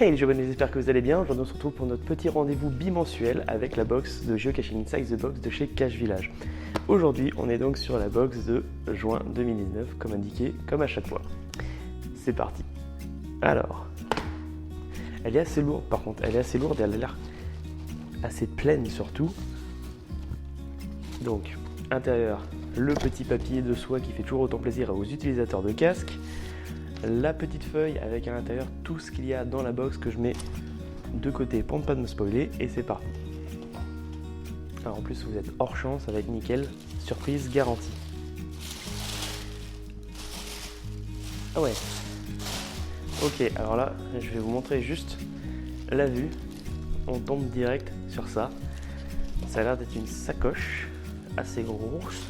Hey les jeunes, j'espère que vous allez bien. Aujourd'hui on se retrouve pour notre petit rendez-vous bimensuel avec la box de Geocaching Inside the Box de chez Cache Village. Aujourd'hui on est donc sur la box de juin 2019 comme indiqué, comme à chaque fois. C'est parti. Alors, elle est assez lourde par contre, elle est assez lourde et elle a l'air assez pleine surtout. Donc, intérieur, le petit papier de soie qui fait toujours autant plaisir aux utilisateurs de casques. La petite feuille avec à l'intérieur tout ce qu'il y a dans la box que je mets de côté pour ne pas me spoiler et c'est parti. Alors en plus vous êtes hors champ, ça va être nickel, surprise garantie. Ah ouais. Ok, alors là je vais vous montrer juste la vue. On tombe direct sur ça. Ça a l'air d'être une sacoche assez grosse.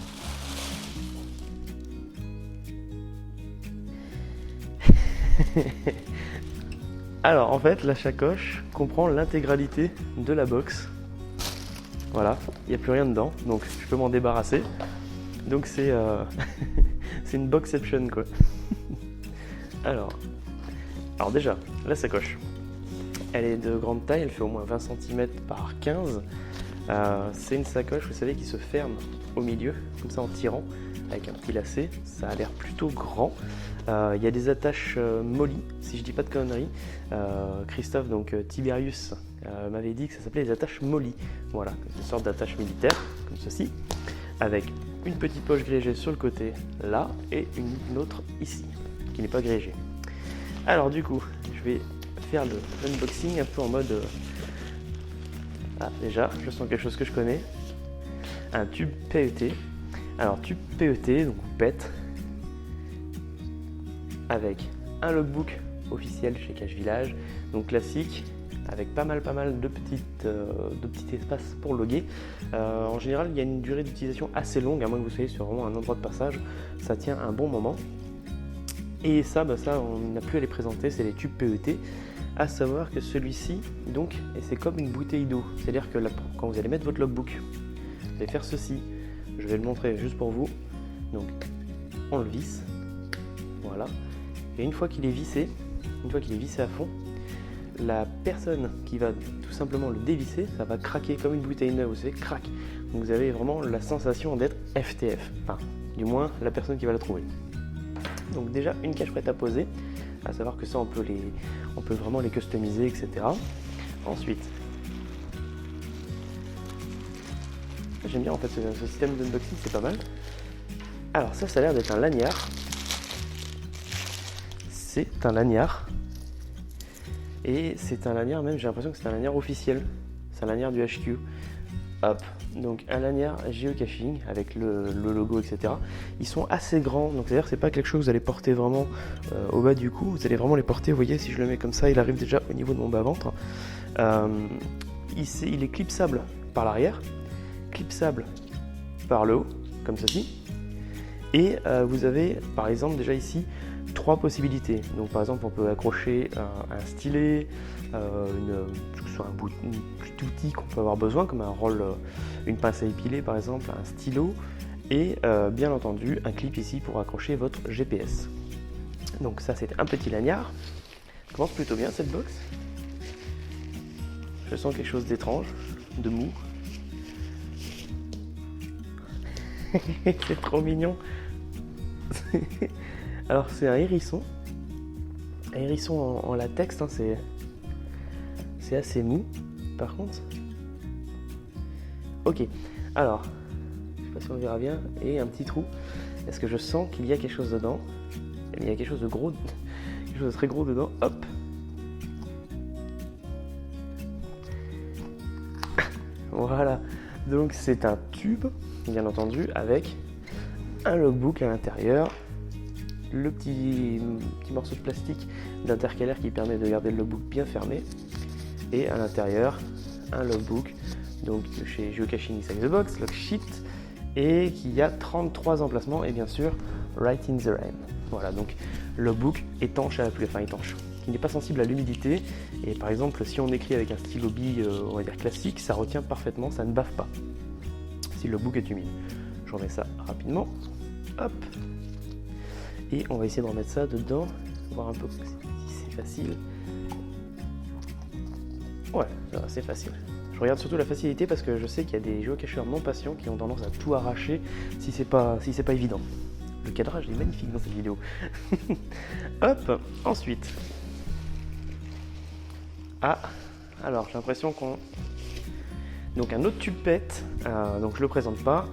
Alors en fait la sacoche comprend l'intégralité de la box. Voilà, il n'y a plus rien dedans, donc je peux m'en débarrasser. Donc c'est c'est une boxception quoi. Alors déjà, la sacoche, elle est de grande taille, elle fait au moins 20 cm par 15. C'est une sacoche, vous savez, qui se ferme au milieu, comme ça en tirant, avec un petit lacet. Ça a l'air plutôt grand. Il y a des attaches molly, si je dis pas de conneries. Christophe, donc Tiberius, m'avait dit que ça s'appelait les attaches molly. Voilà, une sorte d'attache militaire, comme ceci, avec une petite poche grégée sur le côté là et une autre ici, qui n'est pas grégée. Alors du coup, je vais faire l'unboxing un peu en mode... Ah, déjà, je sens quelque chose que je connais. Un tube PET. Alors, tube PET, donc PET, avec un logbook officiel chez Cache Village, donc classique, avec pas mal de petits espaces pour loguer. En général, il y a une durée d'utilisation assez longue, à moins que vous soyez sur vraiment un endroit de passage. Ça tient un bon moment. Et ça, on n'a plus à les présenter, c'est les tubes PET. À savoir que celui-ci, donc, et c'est comme une bouteille d'eau. C'est-à-dire que là, quand vous allez mettre votre logbook, vous allez faire ceci. Je vais le montrer juste pour vous. Donc, on le visse. Voilà. Et une fois qu'il est vissé à fond, la personne qui va tout simplement le dévisser, ça va craquer comme une bouteille neuve, vous savez, crac. Donc vous avez vraiment la sensation d'être FTF. Enfin, du moins, la personne qui va la trouver. Donc déjà, une cache prête à poser. À savoir que ça, on peut vraiment les customiser, etc. Ensuite, j'aime bien en fait ce système d'unboxing, c'est pas mal. Alors ça a l'air d'être un lanyard. C'est un lanyard. Et c'est un lanyard même, j'ai l'impression que c'est un lanyard officiel. C'est un lanyard du HQ. Hop, donc un lanyard geocaching avec le logo, etc. Ils sont assez grands, donc c'est-à-dire que c'est pas quelque chose que vous allez porter vraiment au bas du cou, vous allez vraiment les porter, vous voyez, si je le mets comme ça, il arrive déjà au niveau de mon bas-ventre. Il est clipsable par l'arrière, clipsable par le haut, comme ceci. Et vous avez, par exemple, déjà ici, 3 possibilités. Donc par exemple, on peut accrocher un stylet, que ce soit un petit outil qu'on peut avoir besoin, comme un roll, une pince à épiler par exemple, un stylo, et bien entendu un clip ici pour accrocher votre GPS. Donc ça, c'est un petit lanyard. Ça commence plutôt bien cette box. Je sens quelque chose d'étrange, de mou. C'est trop mignon. Alors c'est un hérisson en latex, hein, c'est assez mou par contre. Ok, alors je sais pas si on verra bien, et un petit trou. Est-ce que je sens qu'il y a quelque chose dedans? Il y a quelque chose de gros, quelque chose de très gros dedans. Hop. Voilà, donc c'est un tube bien entendu avec un logbook à l'intérieur. Le petit morceau de plastique d'intercalaire qui permet de garder le logbook bien fermé, et à l'intérieur un logbook donc de chez Geocaching Inside the Box, log sheet, et qui a 33 emplacements et bien sûr Right in the Rain. Voilà, donc logbook étanche à la pluie, enfin étanche, qui n'est pas sensible à l'humidité, et par exemple si on écrit avec un stylo bille on va dire classique, ça retient parfaitement, ça ne bave pas si le logbook est humide. Je remets ça rapidement, hop. Et on va essayer de remettre ça dedans, voir un peu si c'est facile. Ouais, ça va, c'est facile. Je regarde surtout la facilité parce que je sais qu'il y a des géocacheurs non patients qui ont tendance à tout arracher si c'est pas évident. Le cadrage est magnifique dans cette vidéo. Hop, ensuite. Ah, alors j'ai l'impression qu'on... Donc un autre tube pète, donc je le présente pas,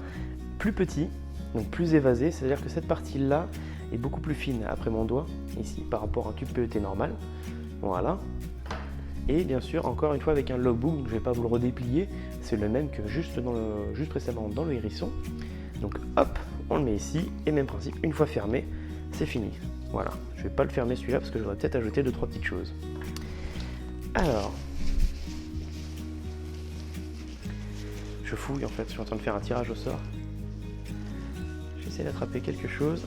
plus petit, donc plus évasé, c'est-à-dire que cette partie-là est beaucoup plus fine après mon doigt, ici, par rapport à un tube PET normal. Voilà. Et bien sûr, encore une fois avec un logbook, je ne vais pas vous le redéplier, c'est le même que juste précédemment dans le hérisson. Donc hop, on le met ici, et même principe, une fois fermé, c'est fini. Voilà, je ne vais pas le fermer celui-là parce que j'aurais peut-être ajouté 2-3 petites choses. Alors, je fouille en fait, je suis en train de faire un tirage au sort. J'essaie d'attraper quelque chose.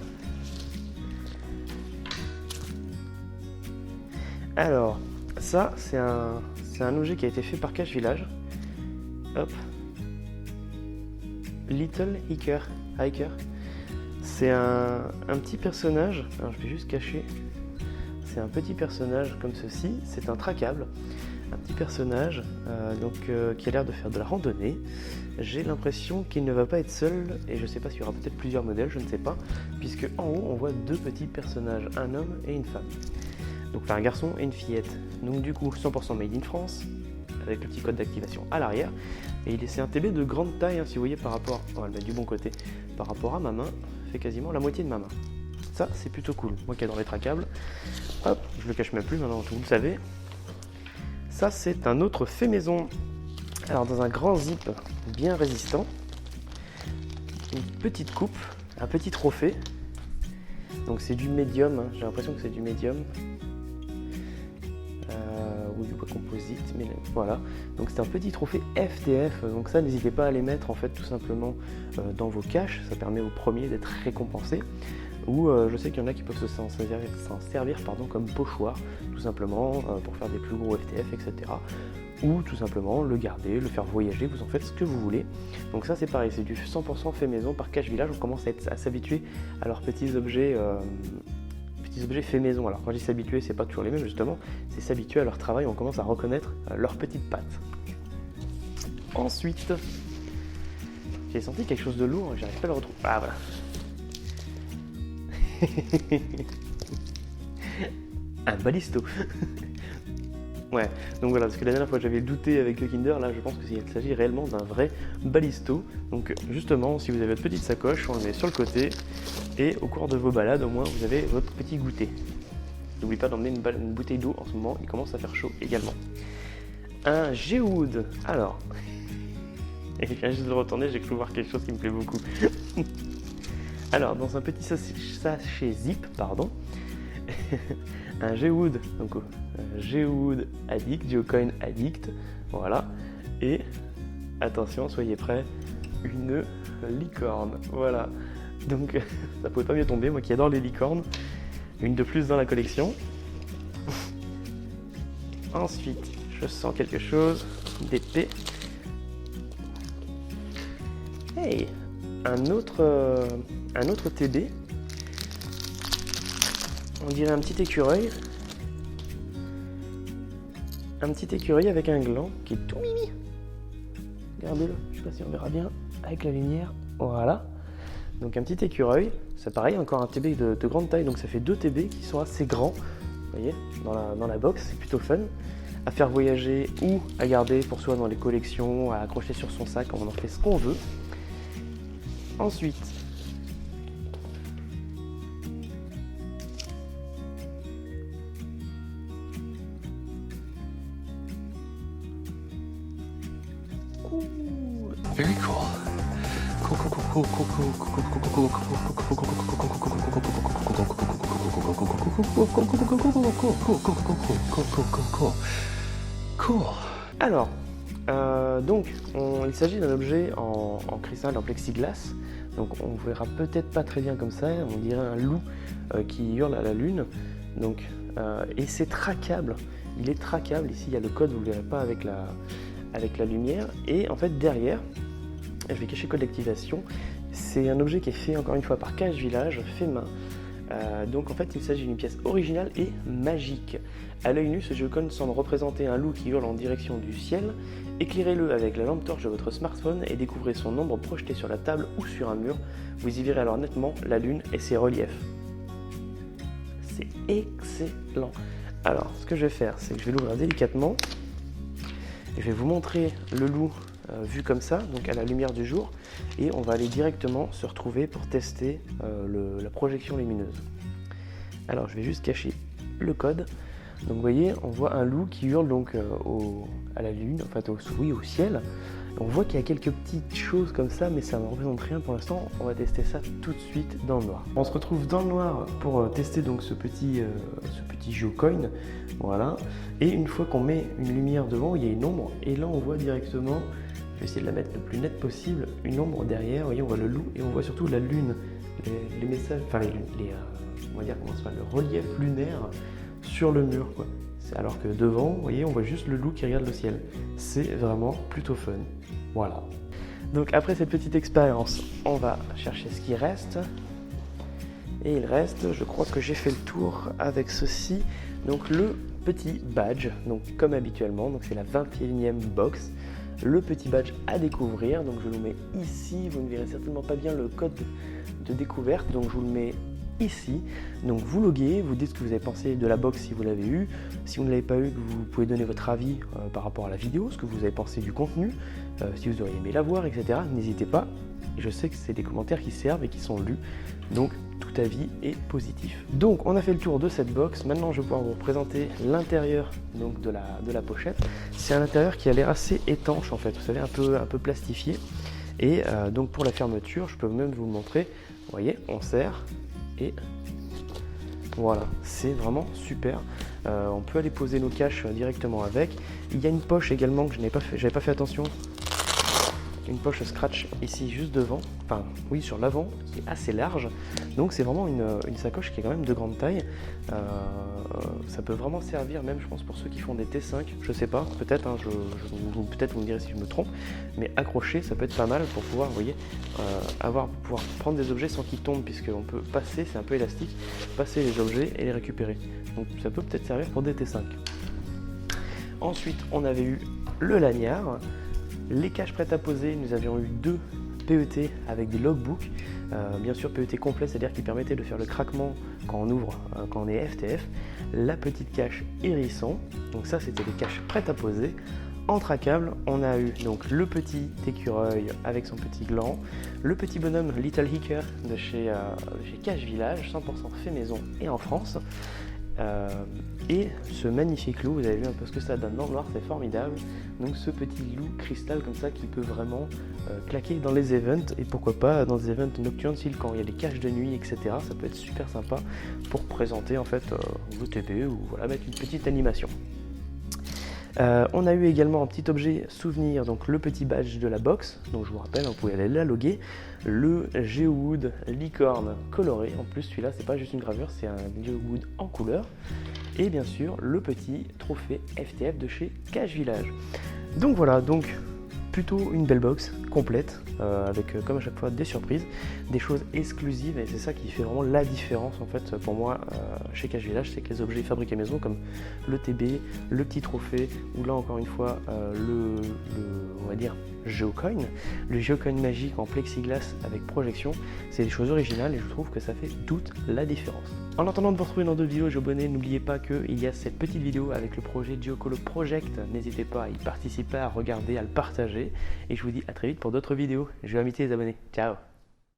Alors, ça, c'est un objet qui a été fait par Cache Village. Hop. Little Hiker. C'est un petit personnage. Alors, je vais juste cacher. C'est un petit personnage comme ceci. C'est un tracable. Un petit personnage qui a l'air de faire de la randonnée. J'ai l'impression qu'il ne va pas être seul. Et je ne sais pas s'il y aura peut-être plusieurs modèles. Je ne sais pas. Puisque en haut, on voit deux petits personnages. Un homme et une femme. Donc un garçon et une fillette. Donc du coup 100% made in France, avec le petit code d'activation à l'arrière. Et c'est un TB de grande taille, hein, si vous voyez par rapport, on va le mettre du bon côté, par rapport à ma main, fait quasiment la moitié de ma main. Ça c'est plutôt cool, moi qui adore les tracables. Hop, je le cache même plus maintenant, vous le savez. Ça c'est un autre fait maison. Alors dans un grand zip bien résistant, une petite coupe, un petit trophée. Donc c'est du médium, hein. J'ai l'impression que c'est du médium. Ou du bois composite, mais voilà. Donc c'est un petit trophée FTF, donc ça n'hésitez pas à les mettre en fait tout simplement dans vos caches, ça permet aux premiers d'être récompensés. Ou je sais qu'il y en a qui peuvent s'en servir comme pochoir, tout simplement pour faire des plus gros FTF, etc. Ou tout simplement le garder, le faire voyager, vous en faites ce que vous voulez. Donc ça c'est pareil, c'est du 100% fait maison par Cache Village, on commence à s'habituer à leurs petits objets fait maison. Alors quand je dis s'habituer, c'est pas toujours les mêmes justement, c'est s'habituer à leur travail, on commence à reconnaître leurs petites pattes. Ensuite, j'ai senti quelque chose de lourd, j'arrive pas à le retrouver. Ah voilà. Un balisto. Ouais, donc voilà, parce que la dernière fois j'avais douté avec le Kinder, là je pense qu'il s'agit réellement d'un vrai balisto. Donc justement, si vous avez votre petite sacoche, on le met sur le côté, et au cours de vos balades, au moins vous avez votre petit goûter. N'oubliez pas d'emmener une bouteille d'eau en ce moment, il commence à faire chaud également. Un Geowood, alors, et je viens juste de le retourner, j'ai cru voir quelque chose qui me plaît beaucoup. Alors, dans un petit sachet zip, pardon, un Geowood, donc Geowood Addict, Geocoin Addict, voilà, et attention, soyez prêts, une licorne, voilà, donc ça pouvait pas mieux tomber, moi qui adore les licornes, une de plus dans la collection. Ensuite, je sens quelque chose d'épais. Hey, un autre TB. On dirait un petit écureuil. Un petit écureuil avec un gland qui est tout mimi. Regardez-le, je sais pas si on verra bien avec la lumière. Voilà. Donc un petit écureuil. C'est pareil, encore un TB de grande taille. Donc ça fait deux TB qui sont assez grands. Vous voyez, dans la box, c'est plutôt fun. À faire voyager ou à garder pour soi dans les collections, à accrocher sur son sac, on en fait ce qu'on veut. Ensuite, Very cool. Cool. Alors, donc, il s'agit d'un objet en cristal, en plexiglas. Donc, on verra peut-être pas très bien comme ça. On dirait un loup qui hurle à la lune. Donc, et c'est traquable. Il est traquable. Ici, il y a le code. Vous ne le verrez pas avec la lumière. Et en fait, derrière, je vais cacher le code d'activation. C'est un objet qui est fait encore une fois par Cache Village, fait main. Donc en fait il s'agit d'une pièce originale et magique. À l'œil nu, ce Geocoin semble représenter un loup qui hurle en direction du ciel. Éclairez-le avec la lampe torche de votre smartphone et découvrez son ombre projetée sur la table ou sur un mur. Vous y verrez alors nettement la lune et ses reliefs. C'est excellent. Alors ce que je vais faire, c'est que je vais l'ouvrir délicatement. Et je vais vous montrer le loup vu comme ça, donc à la lumière du jour. Et on va aller directement se retrouver pour tester la projection lumineuse. Alors je vais juste cacher le code. Donc vous voyez, on voit un loup qui hurle donc à la lune, en fait au ciel. On voit qu'il y a quelques petites choses comme ça, mais ça ne représente rien pour l'instant. On va tester ça tout de suite dans le noir. On se retrouve dans le noir pour tester donc ce petit Geocoin. Voilà. Et une fois qu'on met une lumière devant, il y a une ombre. Et là, on voit directement, je vais essayer de la mettre le plus net possible, une ombre derrière. Vous voyez, on voit le loup et on voit surtout la lune, les messages, enfin on va dire comment ça s'appelle, le relief lunaire sur le mur, quoi. Alors que devant, vous voyez, on voit juste le loup qui regarde le ciel. C'est vraiment plutôt fun. Voilà. Donc après cette petite expérience, on va chercher ce qui reste. Et il reste, je crois que j'ai fait le tour avec ceci. Donc le petit badge, donc comme habituellement, donc c'est la 21e box. Le petit badge à découvrir, donc je le mets ici. Vous ne verrez certainement pas bien le code de découverte, donc je vous le mets ici. Donc vous loguez, vous dites ce que vous avez pensé de la box si vous l'avez eu. Si vous ne l'avez pas eu, vous pouvez donner votre avis par rapport à la vidéo, ce que vous avez pensé du contenu, si vous auriez aimé la voir, etc. N'hésitez pas. Je sais que c'est des commentaires qui servent et qui sont lus. Donc tout avis est positif. Donc on a fait le tour de cette box. Maintenant je vais pouvoir vous présenter l'intérieur donc de la pochette. C'est un intérieur qui a l'air assez étanche en fait, vous savez, un peu plastifié. Et donc pour la fermeture, je peux même vous le montrer. Vous voyez, on serre. Et voilà, c'est vraiment super. On peut aller poser nos caches directement avec. Il y a une poche également que je j'avais pas fait attention. Une poche scratch ici juste devant, enfin oui sur l'avant, qui est assez large. Donc c'est vraiment une sacoche qui est quand même de grande taille. Ça peut vraiment servir même, je pense, pour ceux qui font des T5. Je sais pas, peut-être, hein, peut-être vous me direz si je me trompe, mais accrocher ça peut être pas mal pour pouvoir, vous voyez, pouvoir prendre des objets sans qu'ils tombent, puisqu'on peut passer, c'est un peu élastique, passer les objets et les récupérer. Donc ça peut peut-être servir pour des T5. Ensuite on avait eu le lanyard. Les caches prêtes à poser, nous avions eu 2 PET avec des logbooks, bien sûr PET complet, c'est-à-dire qui permettait de faire le craquement quand on ouvre, quand on est FTF, la petite cache hérisson, donc ça c'était des caches prêtes à poser. En tracable, on a eu donc le petit écureuil avec son petit gland, le petit bonhomme Little Hicker de chez Cache Village, 100% fait maison et en France. Et ce magnifique loup, vous avez vu un peu ce que ça donne dans le noir, c'est formidable. Donc ce petit loup cristal comme ça qui peut vraiment claquer dans les events, et pourquoi pas dans des events nocturnes quand il y a des caches de nuit, etc. Ça peut être super sympa pour présenter en fait vos TP ou voilà, mettre une petite animation. On a eu également un petit objet souvenir, donc le petit badge de la box, donc je vous rappelle, vous pouvez aller la loguer, le Geowood licorne coloré, en plus celui-là c'est pas juste une gravure, c'est un Geowood en couleur, et bien sûr le petit trophée FTF de chez Cache Village. Donc voilà, donc plutôt une belle box complète avec comme à chaque fois des surprises, des choses exclusives, et c'est ça qui fait vraiment la différence en fait pour moi chez Cache Village, c'est que les objets fabriqués maison comme le TB, le petit trophée ou là encore une fois on va dire Geocoin, le Geocoin magique en plexiglas avec projection, c'est des choses originales et je trouve que ça fait toute la différence. En attendant de vous retrouver dans d'autres vidéos GeoBonnet, n'oubliez pas qu'il y a cette petite vidéo avec le projet Geocolo Project, n'hésitez pas à y participer, à regarder, à le partager, et je vous dis à très vite pour d'autres vidéos. Je vais inviter les abonnés. Ciao.